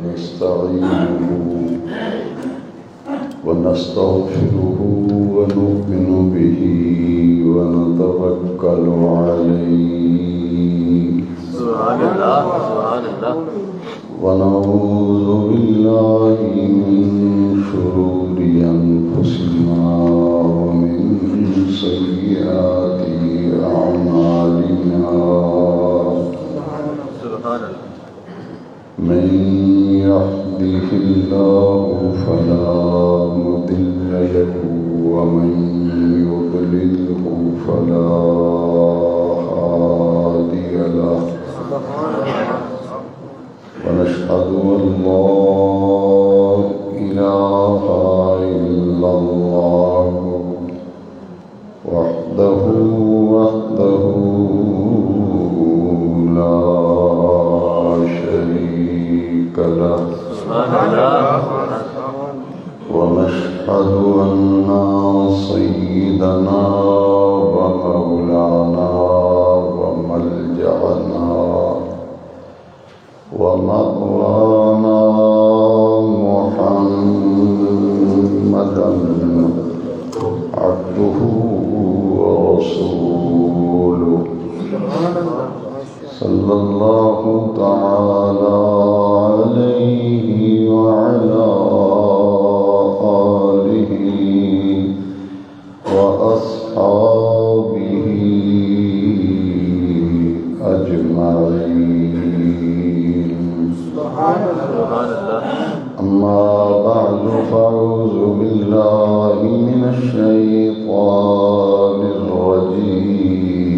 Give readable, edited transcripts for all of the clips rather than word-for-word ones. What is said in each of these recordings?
ونستعينه ونستغفره ونؤمن به ونتوكل عليه سبحان اللہ سبحان اللہ ونعوذ بالله من شرور أنفسنا ومن سيئات أعمالنا سبحان اللہ من يهده الله فلا مضل له ومن يضلله فلا هادي له ونشهد أن لا إله إلا الله وحده لا شريك له ونشهد أن سيدنا ومولانا وملجأنا ومأوانا محمدا عبده ورسوله صلى الله تعالى عليه وعلى آله وأصحابه أجمعين. أما بعد فأعوذ بالله من الشيطان الرجيم.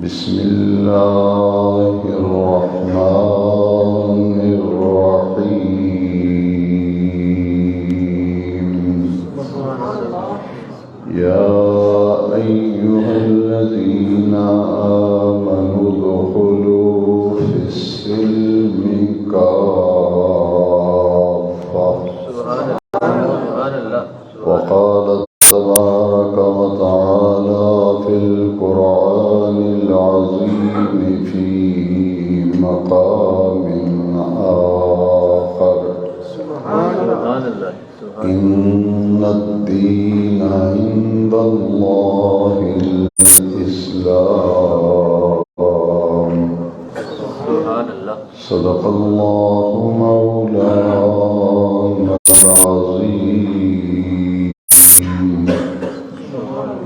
بسم الله الرحمن الرحيم. يا أيها الذين آمنوا ادخلوا في السلم كافة. وقال تبارك وتعالى في القرآن العظيم في مقام آخر: إن الدين عند الله الإسلام. صدق الله مولانا العظيم.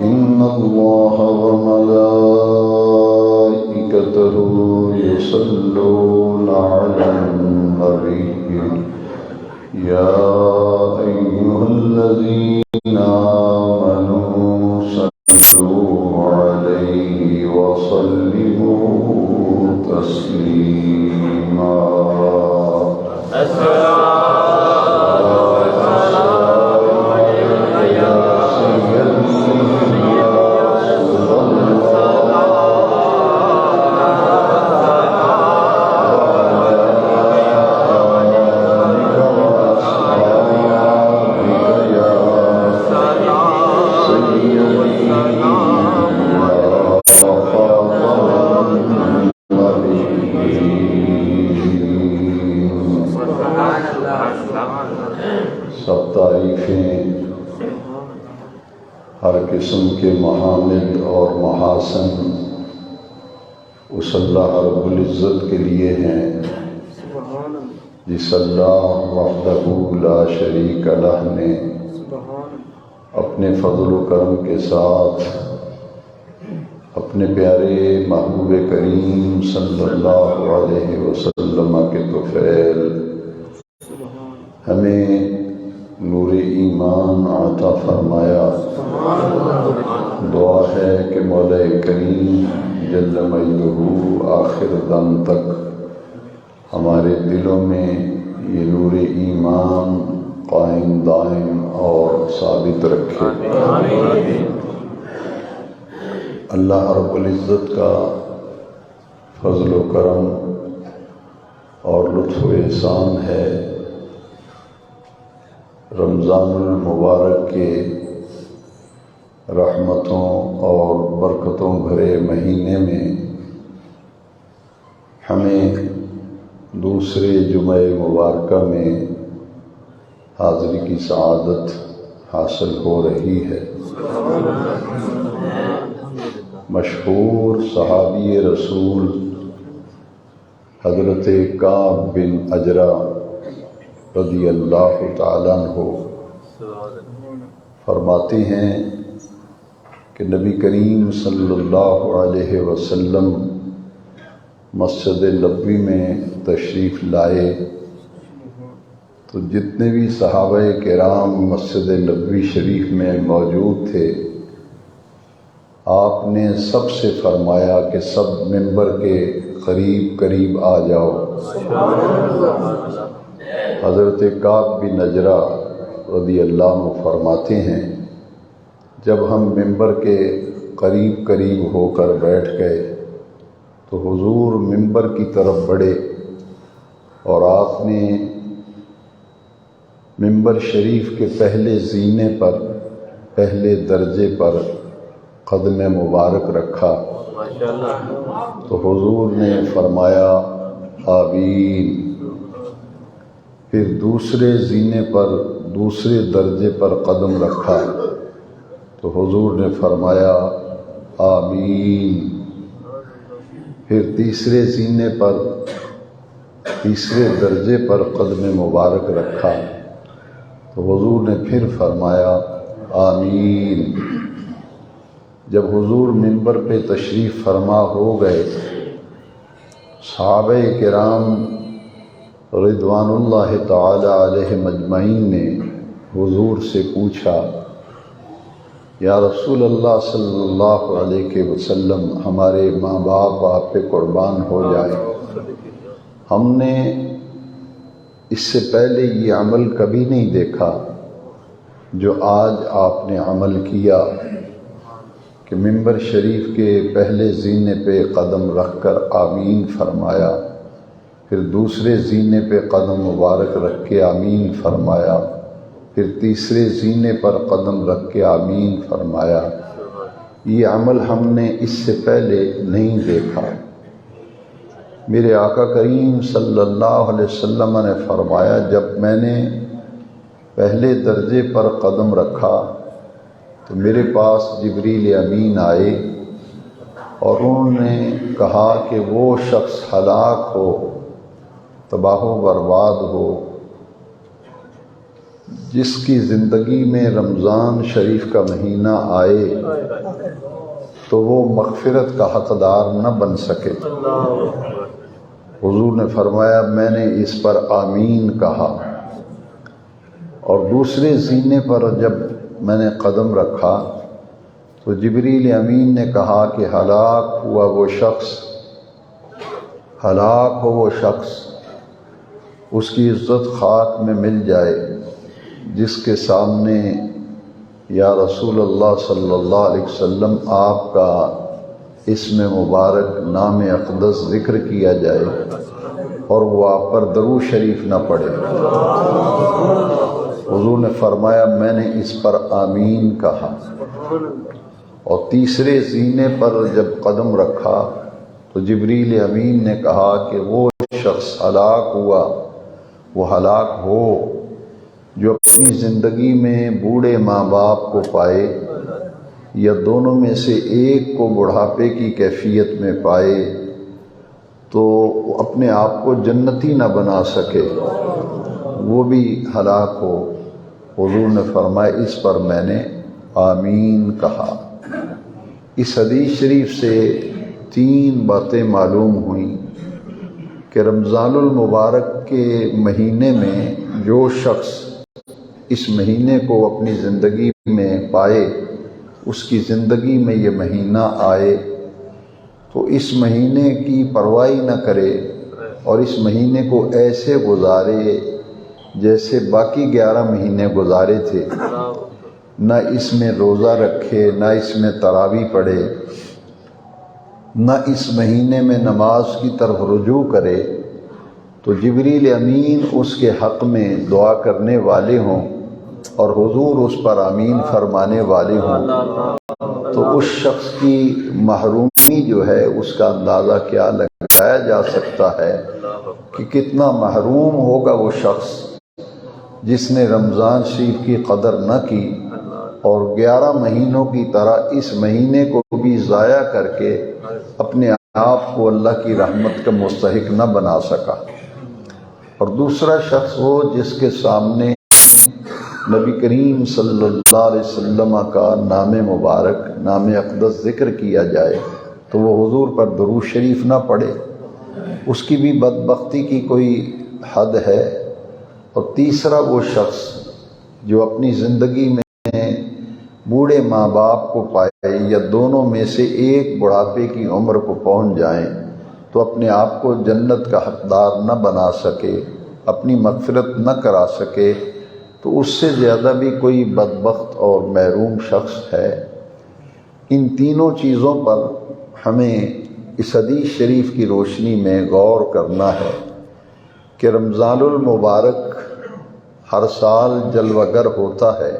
إن الله وملائكته يصلون على النبي يا أيها الذين آمنوا صلوا عليه وسلموا تسليما. سب تعریفیں ہر قسم کے محامد اور محاسن اس اللہ رب العزت کے لیے ہیں جس اللہ وحدہ لا شریک لہ نے اپنے فضل و کرم کے ساتھ اپنے پیارے محبوب کریم صلی اللہ علیہ وسلم کے طفیل ہمیں نور ایمان عطا فرمایا. دعا ہے کہ مولا کریم جل مجدہ آخر دم تک ہمارے دلوں میں یہ نور ایمان قائم دائم اور ثابت رکھے. اللہ رب العزت کا فضل و کرم اور لطف و احسان ہے. رمضان المبارک کے رحمتوں اور برکتوں بھرے مہینے میں ہمیں دوسرے جمعہ مبارکہ میں حاضری کی سعادت حاصل ہو رہی ہے۔ مشہور صحابی رسول حضرت کعب بن عجرہ رضی اللہ تعالیٰ عنہ فرماتے ہیں کہ نبی کریم صلی اللہ علیہ وسلم مسجد نبوی میں تشریف لائے تو جتنے بھی صحابہ کرام مسجد نبوی شریف میں موجود تھے، آپ نے سب سے فرمایا کہ سب منبر کے قریب قریب آ جاؤ۔ حضرت کعب بن عجرہ رضی اللہ عنہ فرماتے ہیں جب ہم منبر کے قریب قریب ہو کر بیٹھ گئے تو حضور منبر کی طرف بڑھے اور آپ نے منبر شریف کے پہلے زینے پر، پہلے درجے پر قدم مبارک رکھا تو حضور نے فرمایا آمین۔ پھر دوسرے زینے پر، دوسرے درجے پر قدم رکھا تو حضور نے فرمایا آمین۔ پھر تیسرے زینے پر، تیسرے درجے پر قدم مبارک رکھا تو حضور نے پھر فرمایا آمین۔ جب حضور منبر پہ تشریف فرما ہو گئے، صحابہ کرام رضوان اللہ تعالی علیہم اجمعین نے حضور سے پوچھا یا رسول اللہ صلی اللہ علیہ وسلم، ہمارے ماں باپ آپ پہ قربان ہو جائے، ہم نے اس سے پہلے یہ عمل کبھی نہیں دیکھا جو آج آپ نے عمل کیا کہ منبر شریف کے پہلے زینے پہ قدم رکھ کر آمین فرمایا، پھر دوسرے زینے پہ قدم مبارک رکھ کے آمین فرمایا، پھر تیسرے زینے پر قدم رکھ کے آمین فرمایا۔ یہ عمل ہم نے اس سے پہلے نہیں دیکھا۔ میرے آقا کریم صلی اللہ علیہ وسلم نے فرمایا جب میں نے پہلے درجے پر قدم رکھا تو میرے پاس جبریل امین آئے اور انہوں نے کہا کہ وہ شخص ہلاک ہو، تباہ و برباد ہو جس کی زندگی میں رمضان شریف کا مہینہ آئے تو وہ مغفرت کا حقدار نہ بن سکے۔ حضور نے فرمایا میں نے اس پر آمین کہا، اور دوسرے زینے پر جب میں نے قدم رکھا تو جبریل امین نے کہا کہ ہلاک ہوا وہ شخص، ہلاک ہو وہ شخص، اس کی عزت خاک میں مل جائے جس کے سامنے یا رسول اللہ صلی اللہ علیہ وسلم آپ کا اسم مبارک نام اقدس ذکر کیا جائے اور وہ آپ پر درود شریف نہ پڑھے۔ حضور نے فرمایا میں نے اس پر آمین کہا، اور تیسرے زینے پر جب قدم رکھا تو جبریل امین نے کہا کہ وہ شخص ہلاک ہوا، وہ ہلاک ہو جو اپنی زندگی میں بوڑھے ماں باپ کو پائے یا دونوں میں سے ایک کو بڑھاپے کی کیفیت میں پائے تو اپنے آپ کو جنتی نہ بنا سکے، وہ بھی ہلاک ہو۔ حضور نے فرمایا اس پر میں نے آمین کہا۔ اس حدیث شریف سے تین باتیں معلوم ہوئیں کہ رمضان المبارک کے مہینے میں جو شخص اس مہینے کو اپنی زندگی میں پائے، اس کی زندگی میں یہ مہینہ آئے تو اس مہینے کی پرواہ نہ کرے اور اس مہینے کو ایسے گزارے جیسے باقی 11 مہینے گزارے تھے، نہ اس میں روزہ رکھے، نہ اس میں تراویح پڑھے، نہ اس مہینے میں نماز کی طرف رجوع کرے، تو جبریل امین اس کے حق میں دعا کرنے والے ہوں اور حضور اس پر آمین فرمانے والے ہوں تو اس شخص کی محرومی جو ہے اس کا اندازہ کیا لگایا جا سکتا ہے کہ کتنا محروم ہوگا وہ شخص جس نے رمضان شریف کی قدر نہ کی اور 11 مہینوں کی طرح اس مہینے کو بھی ضائع کر کے اپنے آپ کو اللہ کی رحمت کا مستحق نہ بنا سکا۔ اور دوسرا شخص وہ جس کے سامنے نبی کریم صلی اللہ علیہ وسلم کا نام مبارک، نام اقدس ذکر کیا جائے تو وہ حضور پر درود شریف نہ پڑھے، اس کی بھی بدبختی کی کوئی حد ہے۔ اور تیسرا وہ شخص جو اپنی زندگی میں بوڑھے ماں باپ کو پائے یا دونوں میں سے ایک بڑھاپے کی عمر کو پہنچ جائیں تو اپنے آپ کو جنت کا حقدار نہ بنا سکے، اپنی مغفرت نہ کرا سکے، تو اس سے زیادہ بھی کوئی بدبخت اور محروم شخص ہے۔ ان تینوں چیزوں پر ہمیں اس حدیث شریف کی روشنی میں غور کرنا ہے کہ رمضان المبارک ہر سال جلوہ گر ہوتا ہے،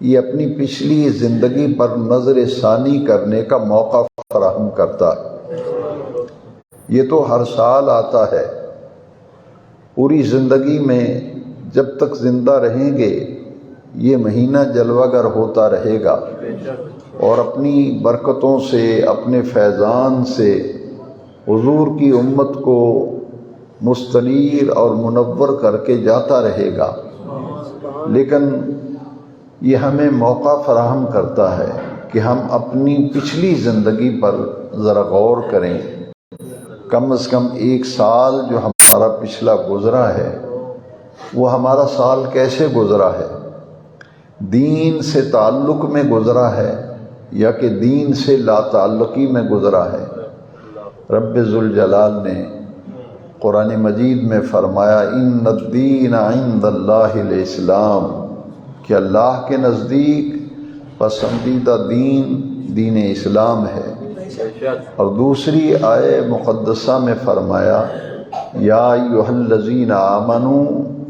یہ اپنی پچھلی زندگی پر نظر ثانی کرنے کا موقع فراہم کرتا ہے۔ یہ تو ہر سال آتا ہے، پوری زندگی میں جب تک زندہ رہیں گے یہ مہینہ جلوہ گر ہوتا رہے گا اور اپنی برکتوں سے، اپنے فیضان سے حضور کی امت کو مستنیر اور منور کر کے جاتا رہے گا۔ لیکن یہ ہمیں موقع فراہم کرتا ہے کہ ہم اپنی پچھلی زندگی پر ذرا غور کریں، کم از کم ایک سال جو ہمارا پچھلا گزرا ہے وہ ہمارا سال کیسے گزرا ہے، دین سے تعلق میں گزرا ہے یا کہ دین سے لا تعلقی میں گزرا ہے۔ رب ذوالجلال نے قرآن مجید میں فرمایا ان الدین عند اللہ الاسلام، کہ اللہ کے نزدیک پسندیدہ دین دین اسلام ہے۔ اور دوسری آیہ مقدسہ میں فرمایا یا ایھا الذین آمنوا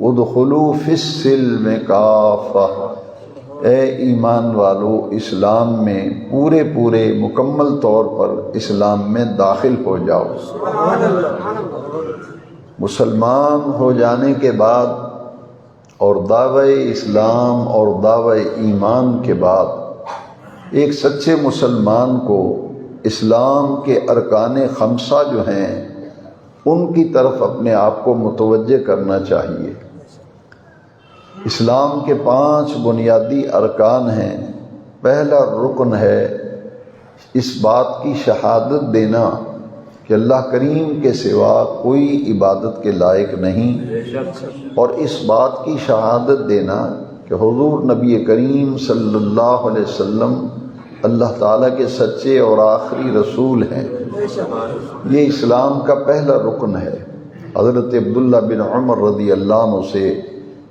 ادخلوا فی السلم کافہ، اے ایمان والو اسلام میں پورے مکمل طور پر اسلام میں داخل ہو جاؤ۔ مسلمان ہو جانے کے بعد اور دعوی اسلام اور دعوی ایمان کے بعد ایک سچے مسلمان کو اسلام کے ارکان خمسہ جو ہیں ان کی طرف اپنے آپ کو متوجہ کرنا چاہیے۔ اسلام کے 5 بنیادی ارکان ہیں۔ پہلا رکن ہے اس بات کی شہادت دینا کہ اللہ کریم کے سوا کوئی عبادت کے لائق نہیں، اور اس بات کی شہادت دینا کہ حضور نبی کریم صلی اللہ علیہ وسلم اللہ تعالیٰ کے سچے اور آخری رسول ہیں۔ یہ اسلام کا پہلا رکن ہے۔ حضرت عبداللہ بن عمر رضی اللہ عنہ سے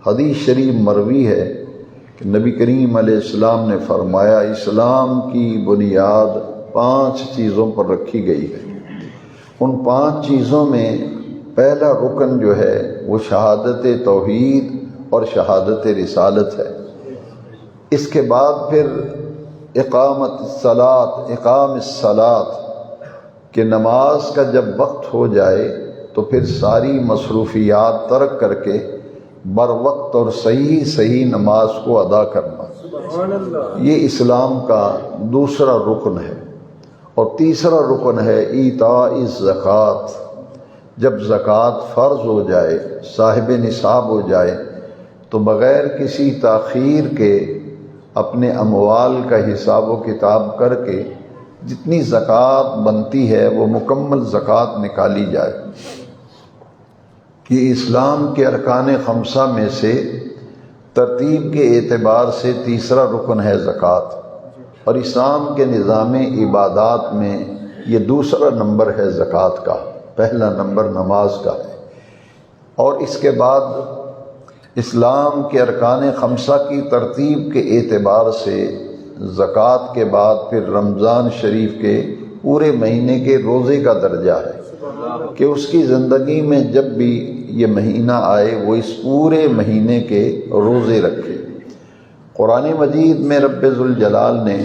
حدیث شریف مروی ہے کہ نبی کریم علیہ السلام نے فرمایا اسلام کی بنیاد 5 چیزوں پر رکھی گئی ہے۔ ان 5 چیزوں میں پہلا رکن جو ہے وہ شہادت توحید اور شہادت رسالت ہے۔ اس کے بعد پھر اقام الصلاۃ کہ نماز کا جب وقت ہو جائے تو پھر ساری مصروفیات ترک کر کے بر وقت اور صحیح نماز کو ادا کرنا، یہ اسلام کا دوسرا رکن ہے۔ اور تیسرا رکن ہے ایتاء الزکوٰۃ، جب زکوٰۃ فرض ہو جائے، صاحب نصاب ہو جائے تو بغیر کسی تاخیر کے اپنے اموال کا حساب و کتاب کر کے جتنی زکوٰۃ بنتی ہے وہ مکمل زکوٰۃ نکالی جائے۔ یہ اسلام کے ارکان خمسہ میں سے ترتیب کے اعتبار سے تیسرا رکن ہے زکوٰۃ، اور اسلام کے نظام عبادات میں یہ دوسرا نمبر ہے زکوٰۃ کا، پہلا نمبر نماز کا ہے۔ اور اس کے بعد اسلام کے ارکان خمسہ کی ترتیب کے اعتبار سے زکوٰۃ کے بعد پھر رمضان شریف کے پورے مہینے کے روزے کا درجہ ہے کہ اس کی زندگی میں جب بھی یہ مہینہ آئے وہ اس پورے مہینے کے روزے رکھے۔ قرآن مجید میں رب ذوالجلال نے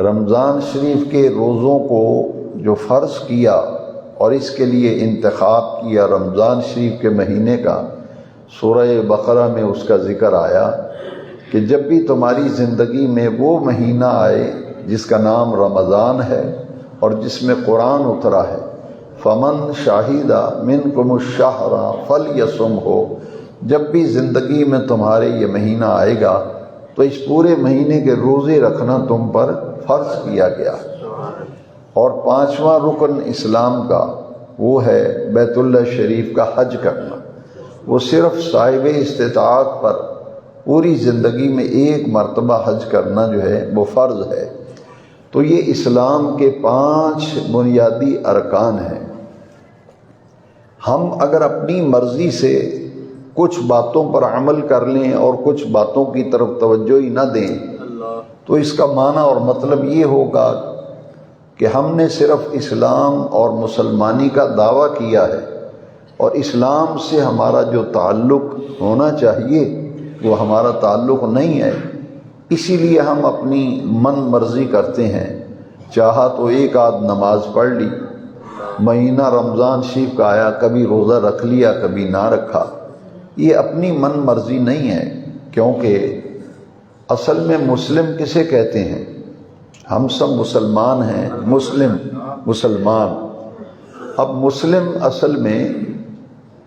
رمضان شریف کے روزوں کو جو فرض کیا اور اس کے لیے انتخاب کیا رمضان شریف کے مہینے کا۔ سورہ بقرہ میں اس کا ذکر آیا کہ جب بھی تمہاری زندگی میں وہ مہینہ آئے جس کا نام رمضان ہے اور جس میں قرآن اترا ہے، فمن شاہدہ منکم الشہر فلیصم ہو، جب بھی زندگی میں تمہارے یہ مہینہ آئے گا تو اس پورے مہینے کے روزے رکھنا تم پر فرض کیا گیا۔ اور 5واں رکن اسلام کا وہ ہے بیت اللہ شریف کا حج کرنا۔ وہ صرف صاحب استطاعت پر پوری زندگی میں ایک مرتبہ حج کرنا جو ہے وہ فرض ہے۔ تو یہ اسلام کے 5 بنیادی ارکان ہیں۔ ہم اگر اپنی مرضی سے کچھ باتوں پر عمل کر لیں اور کچھ باتوں کی طرف توجہ ہی نہ دیں تو اس کا معنی اور مطلب یہ ہوگا کہ ہم نے صرف اسلام اور مسلمانی کا دعویٰ کیا ہے اور اسلام سے ہمارا جو تعلق ہونا چاہیے وہ ہمارا تعلق نہیں ہے۔ اسی لیے ہم اپنی من مرضی کرتے ہیں، چاہا تو ایک آدھ نماز پڑھ لی، مہینہ رمضان شریف کا آیا، کبھی روزہ رکھ لیا کبھی نہ رکھا۔ یہ اپنی من مرضی نہیں ہے، کیونکہ اصل میں مسلم کسے کہتے ہیں؟ ہم سب مسلمان ہیں، مسلمان۔ اب مسلم اصل میں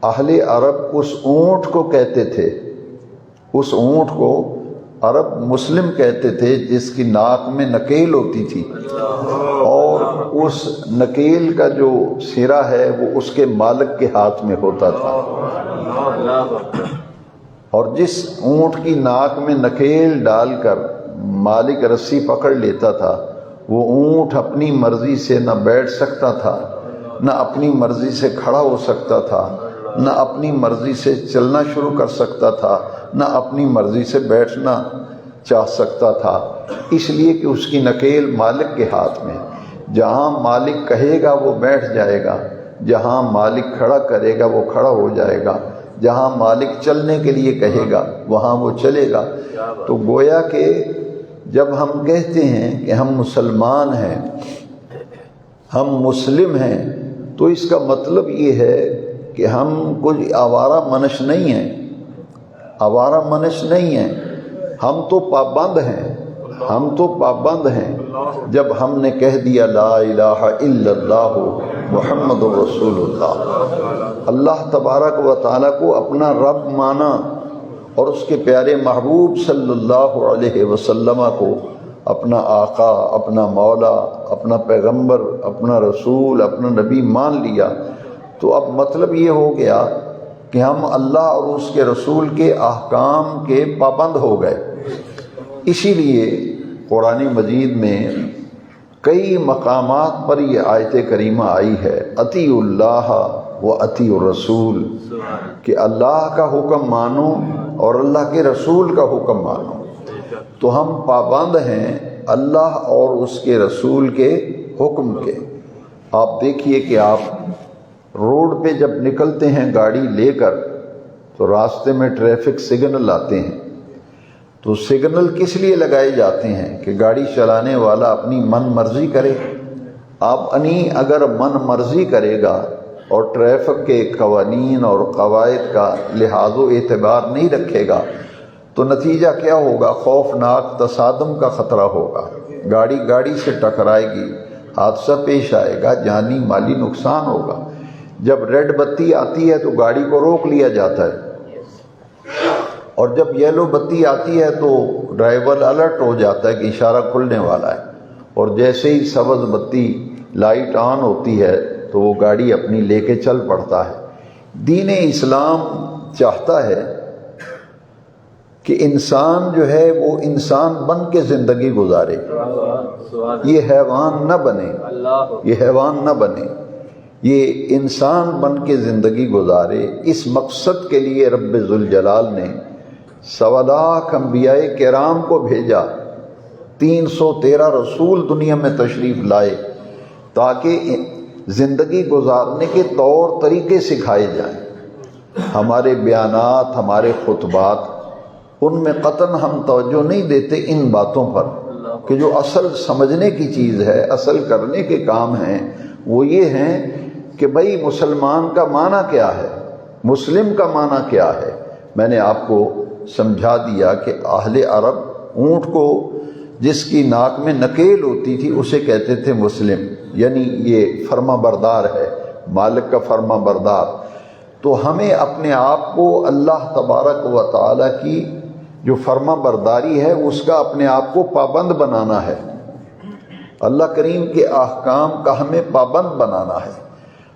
اہل عرب اس اونٹ کو کہتے تھے، اس اونٹ کو عرب مسلم کہتے تھے جس کی ناک میں نکیل ہوتی تھی، اور اس نکیل کا جو سرا ہے وہ اس کے مالک کے ہاتھ میں ہوتا تھا، اور جس اونٹ کی ناک میں نکیل ڈال کر مالک رسی پکڑ لیتا تھا وہ اونٹ اپنی مرضی سے نہ بیٹھ سکتا تھا، نہ اپنی مرضی سے کھڑا ہو سکتا تھا، نہ اپنی مرضی سے چلنا شروع کر سکتا تھا، نہ اپنی مرضی سے بیٹھنا چاہ سکتا تھا، اس لیے کہ اس کی نکیل مالک کے ہاتھ میں۔ جہاں مالک کہے گا وہ بیٹھ جائے گا، جہاں مالک کھڑا کرے گا وہ کھڑا ہو جائے گا، جہاں مالک چلنے کے لیے کہے گا وہاں وہ چلے گا۔ تو گویا کہ جب ہم کہتے ہیں کہ ہم مسلمان ہیں، ہم مسلم ہیں، تو اس کا مطلب یہ ہے کہ ہم کوئی آوارہ منش نہیں ہیں، آوارہ منش نہیں ہیں، ہم تو پابند ہیں، ہم تو پابند ہیں۔ جب ہم نے کہہ دیا لا الہ الا اللہ محمد رسول اللہ، اللہ تبارک و تعالیٰ کو اپنا رب مانا اور اس کے پیارے محبوب صلی اللہ علیہ وسلم کو اپنا آقا، اپنا مولا، اپنا پیغمبر، اپنا رسول، اپنا نبی مان لیا، تو اب مطلب یہ ہو گیا کہ ہم اللہ اور اس کے رسول کے احکام کے پابند ہو گئے۔ اسی لیے قرآن مجید میں کئی مقامات پر یہ آیت کریمہ آئی ہے، اطیعوا اللہ و اطیعوا الرسول، کہ اللہ کا حکم مانو اور اللہ کے رسول کا حکم مانو۔ تو ہم پابند ہیں اللہ اور اس کے رسول کے حکم کے۔ آپ دیکھیے کہ آپ روڈ پہ جب نکلتے ہیں گاڑی لے کر تو راستے میں ٹریفک سگنل آتے ہیں، تو سگنل کس لیے لگائے جاتے ہیں؟ کہ گاڑی چلانے والا اپنی من مرضی کرے۔ آپ اگر من مرضی کرے گا اور ٹریفک کے قوانین اور قواعد کا لحاظ و اعتبار نہیں رکھے گا تو نتیجہ کیا ہوگا؟ خوفناک تصادم کا خطرہ ہوگا، گاڑی سے ٹکرائے گی، حادثہ پیش آئے گا، جانی مالی نقصان ہوگا۔ جب ریڈ بتی آتی ہے تو گاڑی کو روک لیا جاتا ہے، اور جب یلو بتی آتی ہے تو ڈرائیور الرٹ ہو جاتا ہے کہ اشارہ کھلنے والا ہے، اور جیسے ہی سبز بتی لائٹ آن ہوتی ہے تو وہ گاڑی اپنی لے کے چل پڑتا ہے۔ دین اسلام چاہتا ہے کہ انسان جو ہے وہ انسان بن کے زندگی گزارے، یہ حیوان نہ بنے، یہ حیوان نہ بنے، یہ انسان بن کے زندگی گزارے۔ اس مقصد کے لیے رب ذوالجلال نے 1.25 لاکھ انبیاء کرام کو بھیجا، 313 رسول دنیا میں تشریف لائے تاکہ زندگی گزارنے کے طور طریقے سکھائے جائیں۔ ہمارے بیانات، ہمارے خطبات، ان میں قطعاً ہم توجہ نہیں دیتے ان باتوں پر کہ جو اصل سمجھنے کی چیز ہے، اصل کرنے کے کام ہیں، وہ یہ ہیں کہ بھئی مسلمان کا معنی کیا ہے، مسلم کا معنی کیا ہے۔ میں نے آپ کو سمجھا دیا کہ اہل عرب اونٹ کو جس کی ناک میں نکیل ہوتی تھی اسے کہتے تھے مسلم، یعنی یہ فرما بردار ہے، مالک کا فرما بردار۔ تو ہمیں اپنے آپ کو اللہ تبارک و تعالیٰ کی جو فرما برداری ہے اس کا اپنے آپ کو پابند بنانا ہے، اللہ کریم کے احکام کا ہمیں پابند بنانا ہے۔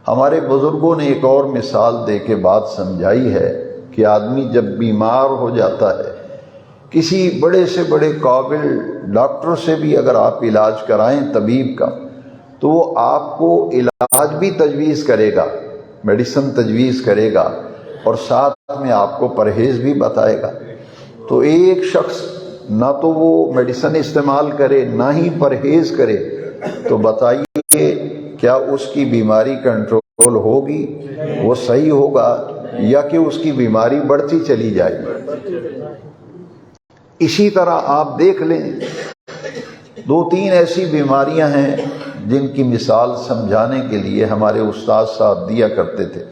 ہمارے بزرگوں نے ایک اور مثال دے کے بات سمجھائی ہے کہ آدمی جب بیمار ہو جاتا ہے، کسی بڑے سے بڑے قابل ڈاکٹر سے بھی اگر آپ علاج کرائیں طبیب کا، تو وہ آپ کو علاج بھی تجویز کرے گا، میڈیسن تجویز کرے گا، اور ساتھ میں آپ کو پرہیز بھی بتائے گا۔ تو ایک شخص نہ تو وہ میڈیسن استعمال کرے نہ ہی پرہیز کرے، تو بتائیے کیا اس کی بیماری کنٹرول ہوگی، وہ صحیح ہوگا، یا کہ اس کی بیماری بڑھتی چلی جائے گی؟ اسی طرح آپ دیکھ لیں 2-3 ایسی بیماریاں ہیں جن کی مثال سمجھانے کے لیے ہمارے استاد صاحب دیا کرتے تھے۔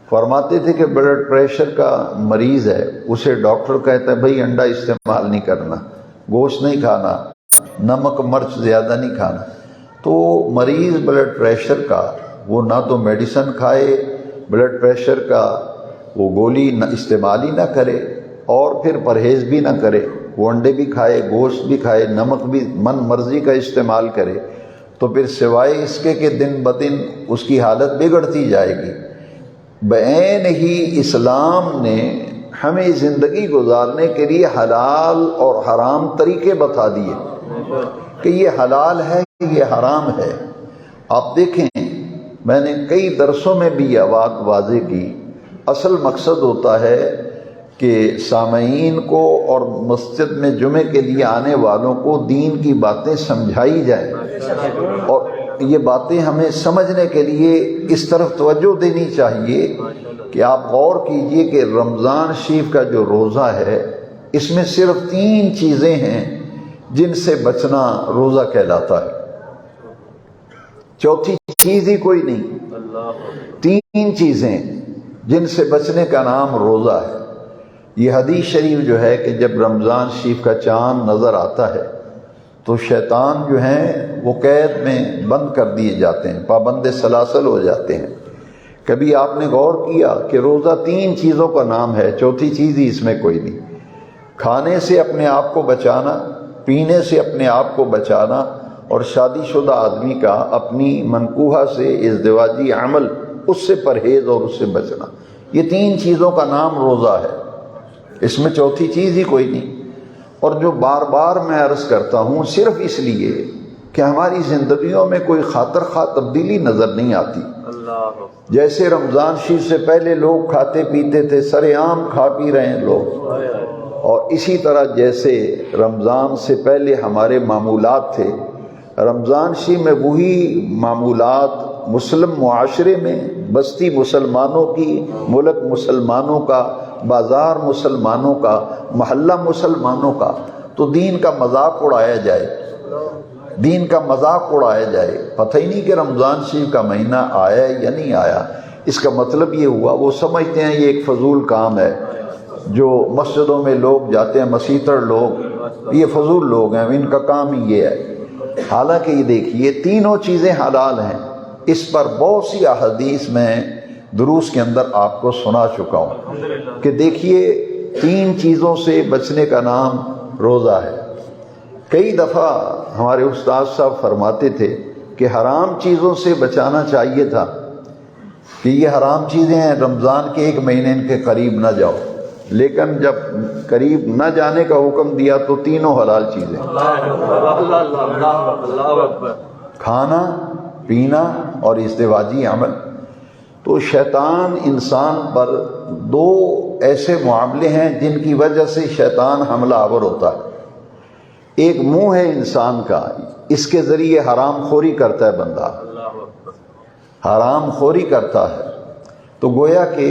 فرماتے تھے کہ بلڈ پریشر کا مریض ہے، اسے ڈاکٹر کہتا ہے بھئی انڈا استعمال نہیں کرنا، گوشت نہیں کھانا، نمک مرچ زیادہ نہیں کھانا۔ تو مریض بلڈ پریشر کا وہ نہ تو میڈیسن کھائے، بلڈ پریشر کا وہ گولی نہ استعمال ہی نہ کرے، اور پھر پرہیز بھی نہ کرے، وہ انڈے بھی کھائے، گوشت بھی کھائے، نمک بھی من مرضی کا استعمال کرے، تو پھر سوائے اس کے کہ دن بدن اس کی حالت بگڑتی جائے گی۔ بعین ہی اسلام نے ہمیں زندگی گزارنے کے لیے حلال اور حرام طریقے بتا دیے کہ یہ حلال ہے کہ یہ حرام ہے۔ آپ دیکھیں، میں نے کئی درسوں میں بھی یہ بات واضح کی، اصل مقصد ہوتا ہے کہ سامعین کو اور مسجد میں جمعے کے لیے آنے والوں کو دین کی باتیں سمجھائی جائیں، اور یہ باتیں ہمیں سمجھنے کے لیے اس طرف توجہ دینی چاہیے کہ آپ غور کیجئے کہ رمضان شریف کا جو روزہ ہے اس میں صرف 3 چیزیں ہیں جن سے بچنا روزہ کہلاتا ہے، چوتھی چیز ہی کوئی نہیں۔ 3 چیزیں جن سے بچنے کا نام روزہ ہے۔ یہ حدیث شریف جو ہے کہ جب رمضان شریف کا چاند نظر آتا ہے تو شیطان جو ہیں وہ قید میں بند کر دیے جاتے ہیں، پابند سلاسل ہو جاتے ہیں۔ کبھی آپ نے غور کیا کہ روزہ 3 چیزوں کا نام ہے، چوتھی چیز ہی اس میں کوئی نہیں۔ کھانے سے اپنے آپ کو بچانا، پینے سے اپنے آپ کو بچانا، اور شادی شدہ آدمی کا اپنی منکوحہ سے ازدواجی عمل اس سے پرہیز اور اس سے بچنا، یہ 3 چیزوں کا نام روزہ ہے، اس میں چوتھی چیز ہی کوئی نہیں۔ اور جو بار بار میں عرض کرتا ہوں صرف اس لیے کہ ہماری زندگیوں میں کوئی خاطر خواہ تبدیلی نظر نہیں آتی۔ جیسے رمضان شریف سے پہلے لوگ کھاتے پیتے تھے، سرے عام کھا پی رہے ہیں لوگ، اور اسی طرح جیسے رمضان سے پہلے ہمارے معمولات تھے، رمضان شریف میں وہی معمولات مسلم معاشرے میں، بستی مسلمانوں کی، ملک مسلمانوں کا، بازار مسلمانوں کا، محلہ مسلمانوں کا، تو دین کا مذاق اڑایا جائے، دین کا مذاق اڑایا جائے۔ پتہ ہی نہیں کہ رمضان شریف کا مہینہ آیا یا نہیں آیا۔ اس کا مطلب یہ ہوا وہ سمجھتے ہیں یہ ایک فضول کام ہے، جو مسجدوں میں لوگ جاتے ہیں، مسیتر لوگ، یہ فضول لوگ ہیں، ان کا کام ہی یہ ہے۔ حالانکہ یہ دیکھیے 3 چیزیں حلال ہیں، اس پر بہت سی احادیث میں دروس کے اندر آپ کو سنا چکا ہوں کہ دیکھیے 3 چیزوں سے بچنے کا نام روزہ ہے۔ کئی دفعہ ہمارے استاد صاحب فرماتے تھے کہ حرام چیزوں سے بچانا چاہیے تھا کہ یہ حرام چیزیں ہیں، رمضان کے 1 مہینے ان کے قریب نہ جاؤ، لیکن جب قریب نہ جانے کا حکم دیا تو 3 حلال چیزیں، کھانا، پینا اور ازدواجی عمل۔ تو شیطان انسان پر 2 ایسے معاملے ہیں جن کی وجہ سے شیطان حملہ آور ہوتا ہے۔ ایک منہ ہے انسان کا، اس کے ذریعے حرام خوری کرتا ہے بندہ، حرام خوری کرتا ہے۔ تو گویا کہ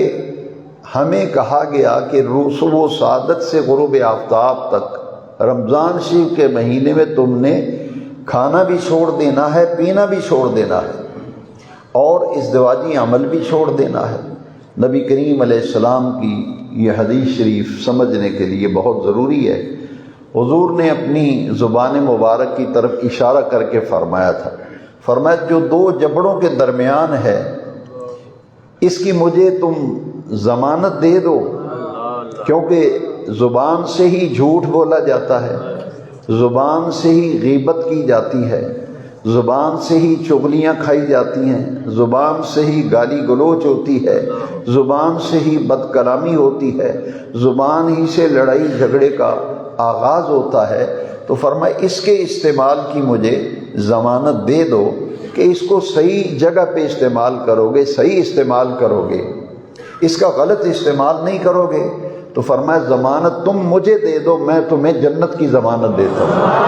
ہمیں کہا گیا کہ صبح و سعادت سے غروب آفتاب تک رمضان شریف کے مہینے میں تم نے کھانا بھی چھوڑ دینا ہے، پینا بھی چھوڑ دینا ہے، اور ازدواجی عمل بھی چھوڑ دینا ہے۔ نبی کریم علیہ السلام کی یہ حدیث شریف سمجھنے کے لیے بہت ضروری ہے۔ حضور نے اپنی زبان مبارک کی طرف اشارہ کر کے فرمایا تھا، فرمایا جو دو جبڑوں کے درمیان ہے اس کی مجھے تم ضمانت دے دو، کیونکہ زبان سے ہی جھوٹ بولا جاتا ہے، زبان سے ہی غیبت کی جاتی ہے، زبان سے ہی چغلیاں کھائی جاتی ہیں، زبان سے ہی گالی گلوچ ہوتی ہے، زبان سے ہی بد کلامی ہوتی ہے، زبان ہی سے لڑائی جھگڑے کا آغاز ہوتا ہے۔ تو فرمایا اس کے استعمال کی مجھے ضمانت دے دو کہ اس کو صحیح جگہ پہ استعمال کرو گے، صحیح استعمال کرو گے، اس کا غلط استعمال نہیں کرو گے۔ تو فرمایا ضمانت تم مجھے دے دو، میں تمہیں جنت کی ضمانت دیتا ہوں۔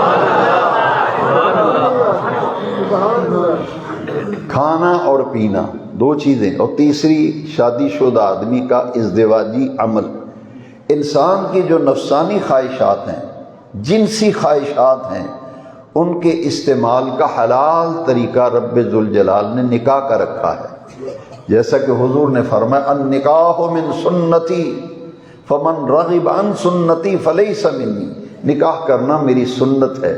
کھانا اور پینا دو چیزیں، اور تیسری شادی شدہ آدمی کا ازدواجی عمل۔ انسان کی جو نفسانی خواہشات ہیں، جنسی خواہشات ہیں، ان کے استعمال کا حلال طریقہ رب ذوالجلال نے نکاح کا رکھا ہے۔ جیسا کہ حضور نے فرمایا النکاح من سنتی فمن رغب عن سنتی فلیس منی، نکاح کرنا میری سنت ہے،